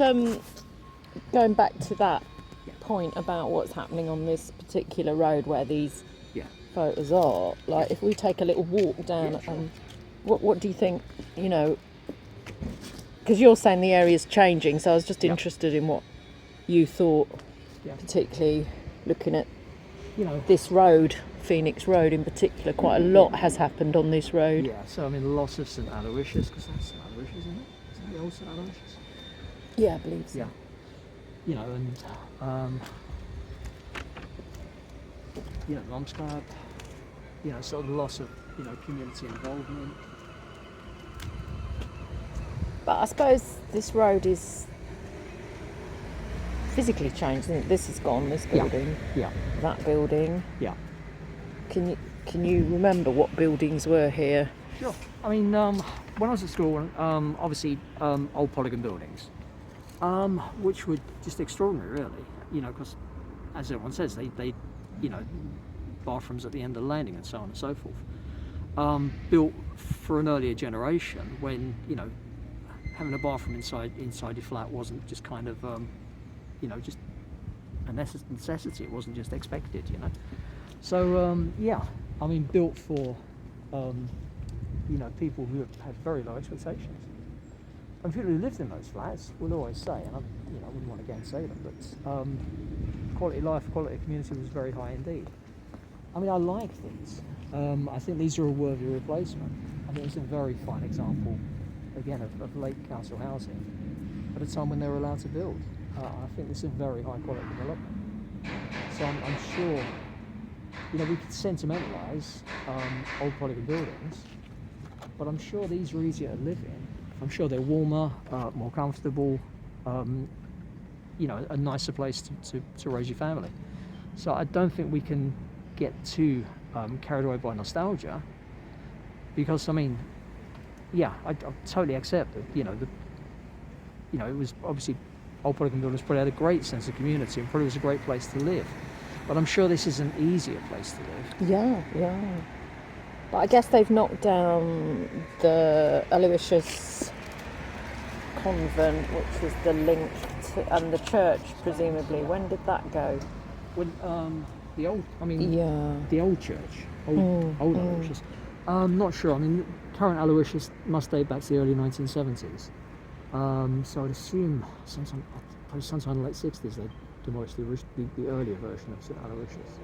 Um, Going back to that point about what's happening on this particular road where these photos are, like if we take a little walk down, what do you think, because you're saying the area's changing, so I was just interested in what you thought, particularly looking at this road, Phoenix Road in particular. Quite a lot has happened on this road. Yeah, so I mean the loss of St Aloysius, because that's St Aloysius, isn't it? Isn't it the old St Aloysius? Yeah, I believe so. Yeah. Mom's Club, sort of the loss of, community involvement. But I suppose this road is physically changed, isn't it? This is gone, this building. Yeah. That building. Yeah. Can you remember what buildings were here? Sure. I mean, when I was at school, obviously old Polygon buildings, which were just extraordinary, really. Because as everyone says, they bathrooms at the end of the landing and so on and so forth. Built for an earlier generation when having a bathroom inside your flat wasn't just kind of just a necessity. It wasn't just expected. So I mean, built for people who have had very low expectations. And people who lived in those flats will always say, and I wouldn't want to gainsay them, but quality of life, quality of community was very high indeed. I mean, I like these. I think these are a worthy replacement. I think it's a very fine example, again, of late council housing at a time when they were allowed to build. I think this is a very high quality development. So I'm sure, we could sentimentalise old Polygon buildings, but I'm sure these are easier to live in. I'm sure they're warmer, more comfortable, a nicer place to raise your family. So I don't think we can get too carried away by nostalgia, because I mean, I totally accept that. It was obviously old Polygon buildings probably had a great sense of community and probably was a great place to live. But I'm sure this is an easier place to live. Yeah. But I guess they've knocked down the Aloysius convent, which was the link to, and the church, presumably. When did that go? When the old church, old Aloysius. I'm not sure. I mean, current Aloysius must date back to the early 1970s. So I'd assume sometime in the late 60s they demolished the earlier version of St Aloysius.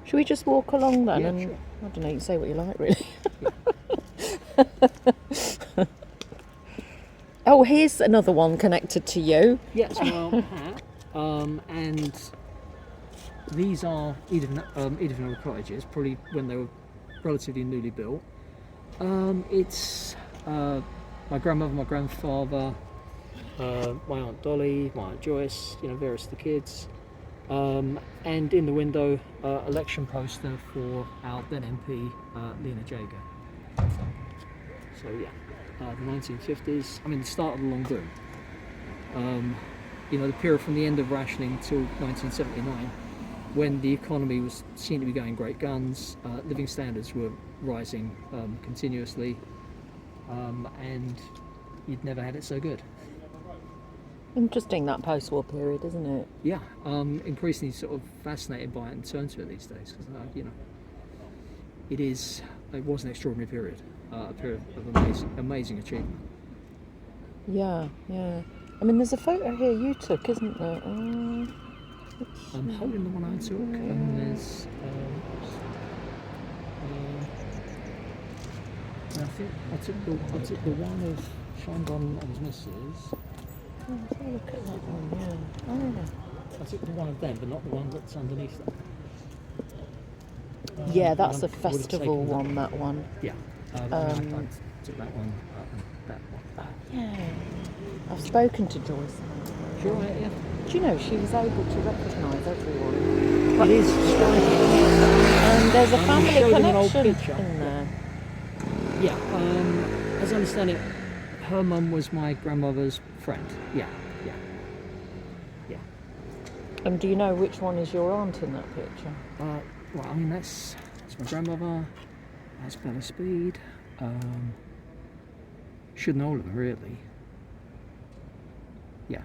Should we just walk along then? Yeah, sure. I don't know, you can say what you like, really. Oh, here's another one connected to you. Yes, well, and these are Edith cottages, probably when they were relatively newly built. It's my grandmother, my grandfather, my Aunt Dolly, my Aunt Joyce, various of the kids. And in the window, election poster for our then MP, Lena Jager. So the 1950s, the start of the long boom. The period from the end of rationing till 1979, when the economy seemed to be going great guns, living standards were rising continuously, and you'd never had it so good. Interesting, that post-war period, isn't it? Yeah, increasingly sort of fascinated by it and turned to it these days, because it was an extraordinary period, a period of amazing achievement. Yeah. I mean, there's a photo here you took, isn't there? I'm holding the one I took, and there's I think I took the one of Sean Don and his missus. Let's have a look at that one, I took the one of them, but not the one that's underneath them. Yeah, that's a festival one, that one. Yeah. I took that one and that one. Yeah. I've spoken to Joyce. Sure, yeah. Do you know, she was able to recognise everyone. It is striking. And there's a family connection picture in there. Yeah, as I understand it, her mum was my grandmother's friend. Yeah. And do you know which one is your aunt in that picture? Well, that's my grandmother. That's Bella Speed. Should know all of them, really. yeah,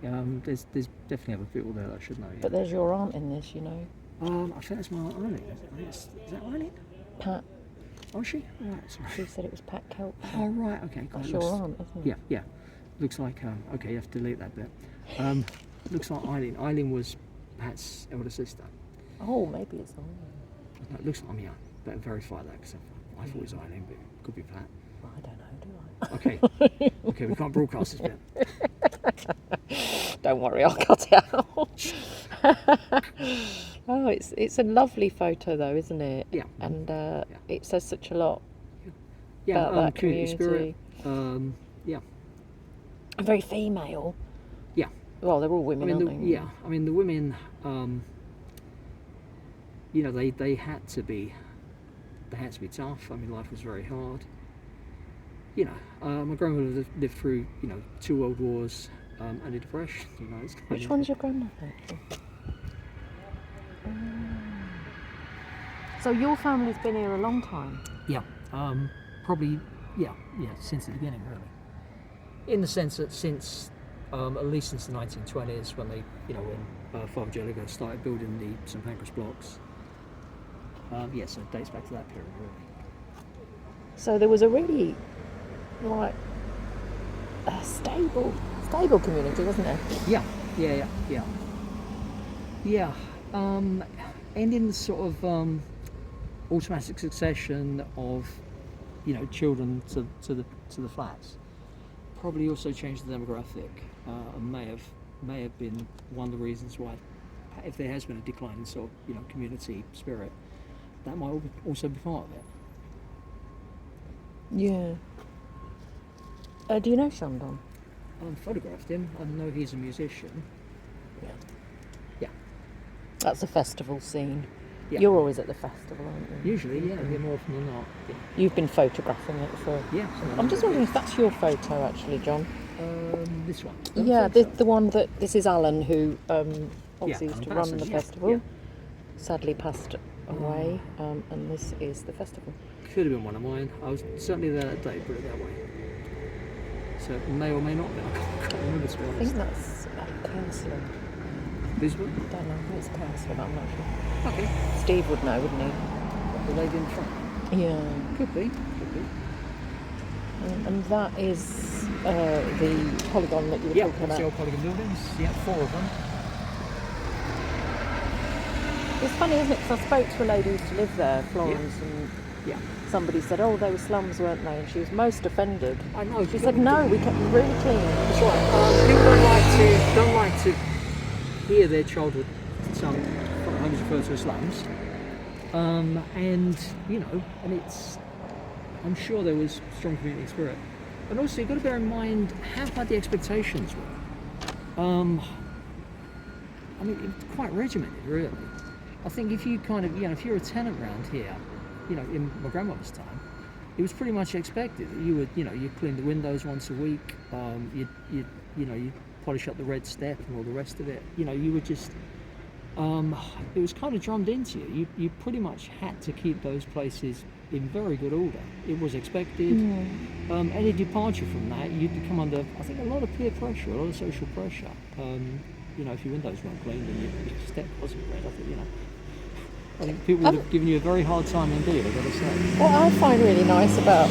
yeah. There's definitely other people there that I should know. Yeah. But there's your aunt in this, you know. I think that's my aunt Eileen. Is that Eileen? Pat. Oh, is she? Right, sorry. She said it was Pat Kelp. Oh, right, okay. That's your aunt, isn't it? Yeah. Looks like, okay, you have to delete that bit. Looks like Eileen. Eileen was Pat's elder sister. Oh, maybe it's Eileen. No, it looks like, yeah, better verify that because I thought it was Eileen, but it could be Pat. Well, I don't know, do I? Okay, we can't broadcast this bit. Don't worry, I'll cut it out. Oh, it's a lovely photo though, isn't it? Yeah. And it says such a lot Yeah, about that community community. Spirit. Yeah. And very female. Yeah. Well, they're all women, aren't they? Yeah, I mean the women. You know, they had to be tough. I mean, life was very hard. You know, my grandmother lived through 2 world wars and a depression. You know, it's Which one's your grandmother? So your family's been here a long time? Yeah, probably, yeah, since the beginning, really. In the sense that since, at least since the 1920s, when they, when Father Jellicoe started building the St Pancras blocks. So it dates back to that period, really. So there was a really, like, a stable community, wasn't there? Yeah. And in the sort of automatic succession of, children to the flats, probably also changed the demographic, and may have been one of the reasons why, if there has been a decline in sort of community spirit, that might also be part of it. Yeah. Do you know Shandon? I photographed him. I know he's a musician. Yeah. That's a festival scene. Yeah. You're always at the festival, aren't you? Usually, yeah, more often than not. Yeah. You've been photographing it for... Yeah. I'm just wondering if that's your photo, actually, John. This one. Yeah, the one that... This is Alan, who obviously used to Alan run Parsons, the yeah, festival. yeah. Sadly passed away, and this is the festival. Could have been one of mine. I was certainly there that day, put it that way. So it may or may not be. I can't remember, to be I honest. think that's Paisley. This one? I don't know if it's Paisley, but I'm not sure. Okay. Steve would know, wouldn't he? The lady in front? Yeah. Could be. And that is the polygon that you were talking about. The old polygon buildings. Yeah, 4 of them. It's funny, isn't it? Because I spoke to a lady who used to live there, Florence, and somebody said, "Oh, they were slums, weren't they?" And she was most offended. I know. She said, "No, we kept them really clean." That's right. People don't like to hear their childhood homes referred to as slums, and it's. I'm sure there was strong community spirit, but also you've got to bear in mind how high the expectations were. I mean, it's quite regimented, really. I think if you if you're a tenant around here, in my grandmother's time, it was pretty much expected. You would, you'd clean the windows once a week. You'd polish up the red step and all the rest of it. You would just. It was kind of drummed into you. You pretty much had to keep those places in very good order. It was expected. Any departure from that, you'd come under, I think, a lot of peer pressure, a lot of social pressure. If your windows weren't cleaned and your step wasn't red, I think people would have given you a very hard time indeed, I've got to say. What I find really nice about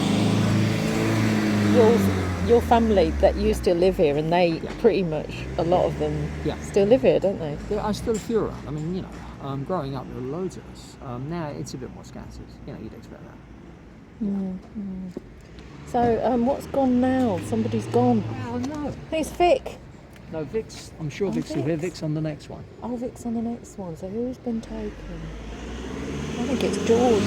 your family, that you still live here, and they pretty much, a lot of them still live here, don't they? There are still a few around. I mean, growing up there were loads of us. Now it's a bit more scattered. You'd expect that. So what's gone now? Somebody's gone. Oh no. Who's Vic? No, Vic's. I'm sure Vic's still here. Vic's on the next one. Oh, Vic's on the next one. So who's been taken? I think it's George.